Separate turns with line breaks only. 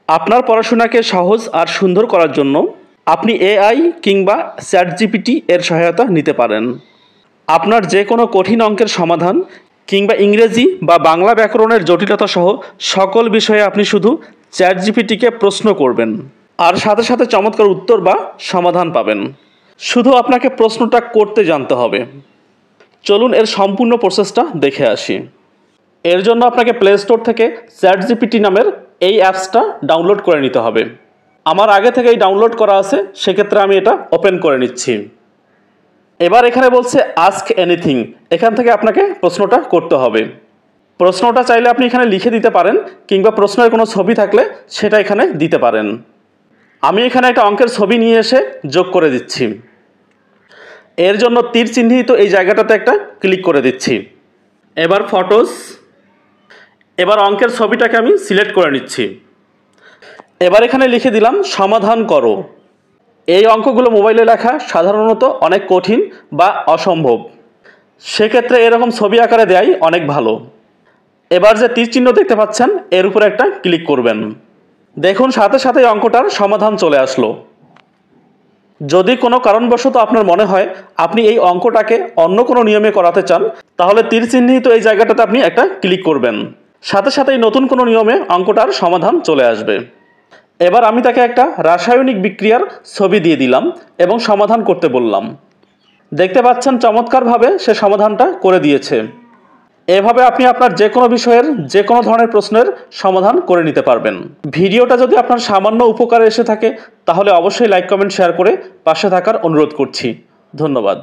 আপনার পড়াশোনাকে সহজ আর সুন্দর করার জন্য আপনি এআই কিংবা চ্যাটজিপিটি এর সহায়তা নিতে পারেন। আপনার যে কোনো কঠিন অঙ্কের সমাধান কিংবা ইংরেজি বা বাংলা ব্যাকরণের জটিলতা সহ সকল বিষয়ে আপনি শুধু চ্যাটজিপিটিকে প্রশ্ন করবেন, আর সাথে সাথে চমৎকার উত্তর বা সমাধান পাবেন। শুধু আপনাকে প্রশ্নটা করতে জানতে হবে। চলুন এর সম্পূর্ণ প্রসেসটা দেখে আসি। এর জন্য আপনাকে প্লে স্টোর থেকে চ্যাটজিপিটি নামের এই অ্যাপসটা ডাউনলোড করে নিতে হবে। আমার আগে থেকেই ডাউনলোড করা আছে, সেক্ষেত্রে আমি এটা ওপেন করে নিচ্ছি। এবার এখানে বলছে আস্ক এনিথিং, এখান থেকে আপনাকে প্রশ্নটা করতে হবে। প্রশ্নটা চাইলে আপনি এখানে লিখে দিতে পারেন, কিংবা প্রশ্নের কোনো ছবি থাকলে সেটা এখানে দিতে পারেন। আমি এখানে একটা অঙ্কের ছবি নিয়ে এসে যোগ করে দিচ্ছি। এর জন্য তীর চিহ্নিত এই জায়গাটাতে একটা ক্লিক করে দিচ্ছি। এবার ফটোস, এবার অঙ্কের ছবিটাকে আমি সিলেক্ট করে নিচ্ছি। এবার এখানে লিখে দিলাম সমাধান করো। এই অঙ্কগুলো মোবাইলে লেখা সাধারণত অনেক কঠিন বা অসম্ভব, সেক্ষেত্রে এরকম ছবি আকারে দেয়াই অনেক ভালো। এবার যে তীর চিহ্ন দেখতে পাচ্ছেন এর উপরে একটা ক্লিক করবেন। দেখুন সাথে সাথে অঙ্কটার সমাধান চলে আসলো। যদি কোনো কারণবশত আপনার মনে হয় আপনি এই অঙ্কটাকে অন্য কোনো নিয়মে করাতে চান, তাহলে তীর চিহ্নিত এই জায়গাটাতে আপনি একটা ক্লিক করবেন। সাথে সাথেই নতুন কোনো নিয়মে অঙ্কটার সমাধান চলে আসবে। এবার আমি তাকে একটা রাসায়নিক বিক্রিয়ার ছবি দিয়ে দিলাম এবং সমাধান করতে বললাম। দেখতে পাচ্ছেন চমৎকারভাবে সে সমাধানটা করে দিয়েছে। এভাবে আপনি আপনার যে কোনো বিষয়ের যে কোনো ধরনের প্রশ্নের সমাধান করে নিতে পারবেন। ভিডিওটা যদি আপনার সামান্য উপকারে এসে থাকে তাহলে অবশ্যই লাইক, কমেন্ট, শেয়ার করে পাশে থাকার অনুরোধ করছি। ধন্যবাদ।